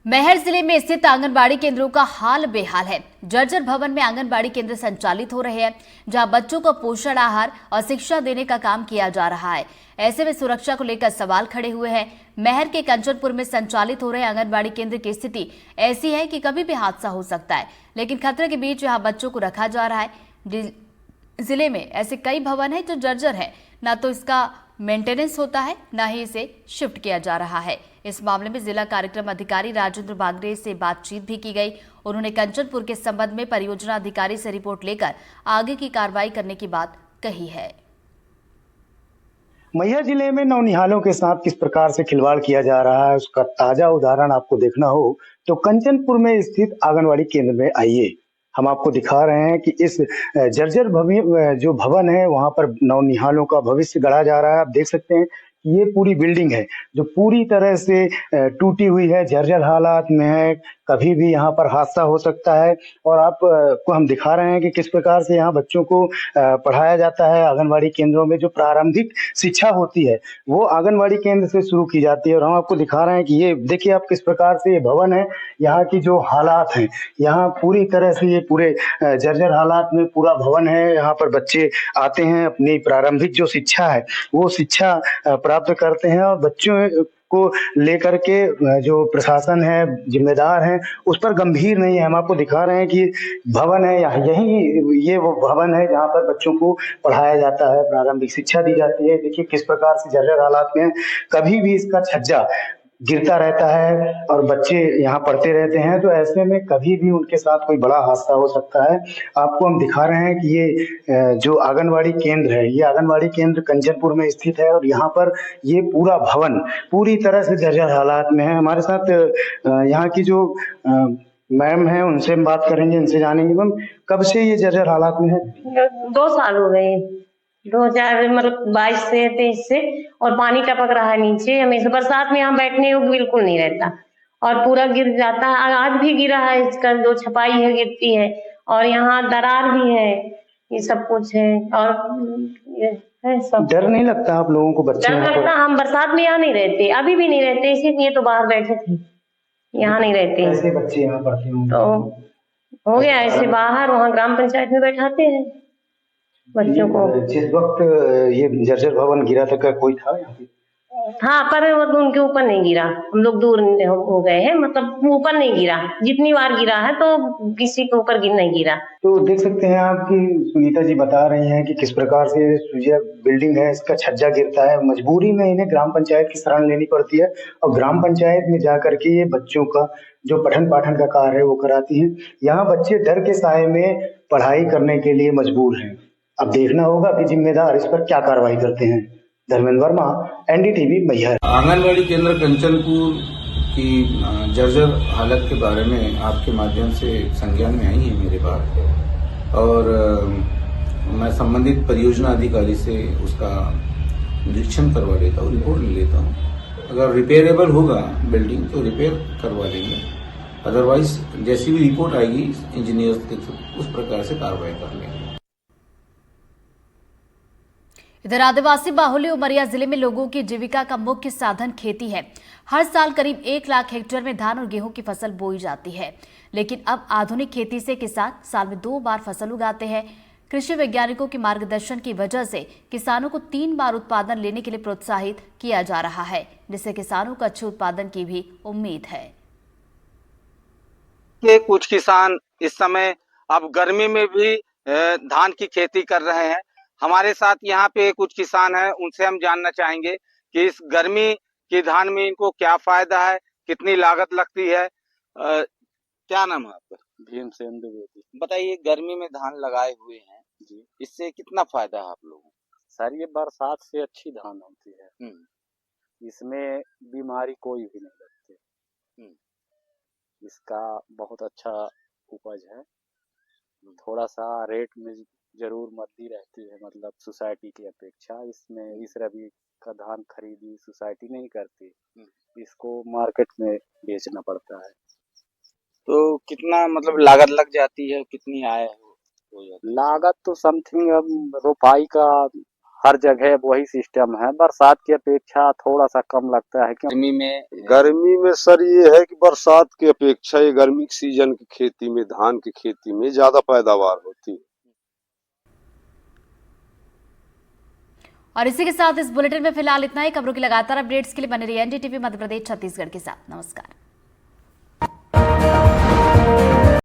मैहर जिले में स्थित आंगनबाड़ी केंद्रों का हाल बेहाल है। जर्जर भवन में आंगनबाड़ी केंद्र संचालित हो रहे हैं, जहां बच्चों को पोषण आहार और शिक्षा देने का काम किया जा रहा है। ऐसे में सुरक्षा को लेकर सवाल खड़े हुए हैं। मैहर के कंचनपुर में संचालित हो रहे आंगनबाड़ी केंद्र की स्थिति ऐसी है कि कभी भी हादसा हो सकता है, लेकिन खतरे के बीच यहाँ बच्चों को रखा जा रहा है। जिले में ऐसे कई भवन हैं जो जर्जर है, ना तो इसका मेंटेनेंस होता है, ना ही इसे शिफ्ट किया जा रहा है। इस मामले में जिला कार्यक्रम अधिकारी राजेंद्र बागरे से बातचीत भी की गई। उन्होंने कंचनपुर के संबंध में परियोजना अधिकारी से रिपोर्ट लेकर आगे की कार्रवाई करने की बात कही है। मैहर जिले में नौनिहालों के साथ किस प्रकार से खिलवाड़ किया जा रहा है, उसका ताजा उदाहरण आपको देखना हो तो कंचनपुर में स्थित आंगनवाड़ी केंद्र में आइए। हम आपको दिखा रहे हैं कि इस जर्जर जो भवन है वहां पर नौनिहालों का भविष्य गढ़ा जा रहा है। आप देख सकते हैं कि ये पूरी बिल्डिंग है जो पूरी तरह से टूटी हुई है, जर्जर हालात में है। कभी भी यहाँ पर हादसा हो सकता है और आप को हम दिखा रहे हैं कि किस प्रकार से यहाँ बच्चों को पढ़ाया जाता है। आंगनवाड़ी केंद्रों में जो प्रारंभिक शिक्षा होती है वो आंगनवाड़ी केंद्र से शुरू की जाती है और हम आपको दिखा रहे हैं कि ये देखिए आप किस प्रकार से ये भवन है। यहाँ की जो हालात हैं, यहाँ पूरी तरह से ये पूरे जर्जर हालात में पूरा भवन है। यहाँ पर बच्चे आते हैं, अपनी प्रारंभिक जो शिक्षा है वो शिक्षा प्राप्त करते हैं और बच्चों को लेकर के जो प्रशासन है, जिम्मेदार हैं, उस पर गंभीर नहीं है। हम आपको दिखा रहे हैं कि भवन है, यही ये वो भवन है जहाँ पर बच्चों को पढ़ाया जाता है, प्रारंभिक शिक्षा दी जाती है। देखिए किस प्रकार से जर्जर हालात में है, कभी भी इसका छज्जा गिरता रहता है और बच्चे यहाँ पढ़ते रहते हैं, तो ऐसे में कभी भी उनके साथ कोई बड़ा हादसा हो सकता है। आपको हम दिखा रहे हैं कि ये जो आंगनवाड़ी केंद्र है, ये आंगनवाड़ी केंद्र कंचनपुर में स्थित है और यहाँ पर ये पूरा भवन पूरी तरह से जर्जर हालात में है। हमारे साथ यहाँ की जो मैम है उनसे हम बात करेंगे, इनसे जानेंगे। मैम, कब से ये जर्जर हालात में है? 2 साल हो गए, 2000 मतलब 22 से 23 से। और पानी टपक रहा है नीचे, हमेशा बरसात में यहाँ बैठने योग्य बिल्कुल नहीं रहता और पूरा गिर जाता है। आज भी गिरा है, इसका जो छपाई है गिरती है और यहाँ दरार भी है, ये सब कुछ है। और ये है सब। डर नहीं लगता आप लोगों को? बच्चे डर लगता, हम बरसात में यहाँ नहीं रहते, अभी भी नहीं रहते, इसीलिए तो बाहर बैठे थे, यहाँ नहीं रहते। ऐसे बच्चे यहाँ पढ़ते होंगे तो हो गया ऐसे बाहर, वहाँ ग्राम पंचायत में बैठाते हैं बच्चों को। जिस वक्त ये जर्जर भवन गिरा था, क्या कोई था यहाँ पे? हाँ, पर मतलब उनके ऊपर नहीं गिरा, हम लोग दूर हो गए हैं, मतलब ऊपर नहीं गिरा। जितनी बार गिरा है तो किसी के ऊपर नहीं गिरा। तो देख सकते हैं आप कि सुनीता जी बता रही हैं कि किस प्रकार से ये बिल्डिंग है, इसका छज्जा गिरता है। मजबूरी में इन्हें ग्राम पंचायत की शरण लेनी पड़ती है और ग्राम पंचायत में जाकर के ये बच्चों का जो पठन पाठन का कार्य है वो कराती है। यहाँ बच्चे डर के साए में पढ़ाई करने के लिए मजबूर हैं। अब देखना होगा कि जिम्मेदार इस पर क्या कार्रवाई करते हैं। धर्मेंद्र वर्मा, एनडीटीवी, मैहर। आंगनबाड़ी केंद्र कंचनपुर की जर्जर हालत के बारे में आपके माध्यम से संज्ञान में आई है मेरे बात, और मैं संबंधित परियोजना अधिकारी से उसका निरीक्षण करवा लेता हूँ, रिपोर्ट ले लेता हूँ। अगर रिपेयरेबल होगा बिल्डिंग तो रिपेयर करवा देंगे, अदरवाइज जैसी भी रिपोर्ट आएगी इंजीनियर के थ्रू उस प्रकार से कार्रवाई कर लेंगे। इधर आदिवासी बाहुल्य उमरिया जिले में लोगों की जीविका का मुख्य साधन खेती है। हर साल करीब 1 लाख हेक्टेयर में धान और गेहूं की फसल बोई जाती है, लेकिन अब आधुनिक खेती से किसान साल में 2 बार फसल उगाते हैं। कृषि वैज्ञानिकों के मार्गदर्शन की वजह से किसानों को 3 बार उत्पादन लेने के लिए प्रोत्साहित किया जा रहा है, जिससे किसानों को अच्छे उत्पादन की भी उम्मीद है। कुछ किसान इस समय अब गर्मी में भी धान की खेती कर रहे हैं। हमारे साथ यहाँ पे कुछ किसान हैं, उनसे हम जानना चाहेंगे कि इस गर्मी के धान में इनको क्या फायदा है, कितनी लागत लगती है। क्या नाम है आपका? भीमसेन द्विवेदी। बताइए, गर्मी में धान लगाए हुए हैं जी, इससे कितना फायदा है आप लोगों को? सर ये बरसात से अच्छी धान होती है, इसमें बीमारी कोई भी नहीं लगती, इसका बहुत अच्छा उपज है। थोड़ा सा रेट में जरूर मद्दी रहती है, मतलब सोसाइटी की अपेक्षा। इसमें इस रबी का धान खरीदी सोसाइटी नहीं करती, इसको मार्केट में बेचना पड़ता है। तो कितना मतलब लागत लग जाती है, कितनी आय हो जाती है? लागत तो समथिंग अब रोपाई का हर जगह वही सिस्टम है। बरसात की अपेक्षा थोड़ा सा कम लगता है क्योंकि गर्मी में सर ये है कि बरसात की अपेक्षा ये गर्मी के सीजन की खेती में, धान की खेती में ज्यादा पैदावार होती है। और इसी के साथ इस बुलेटिन में फिलहाल इतना ही। खबरों की लगातार अपडेट्स के लिए बने रहिए एनडीटीवी मध्य प्रदेश छत्तीसगढ़ के साथ। नमस्कार।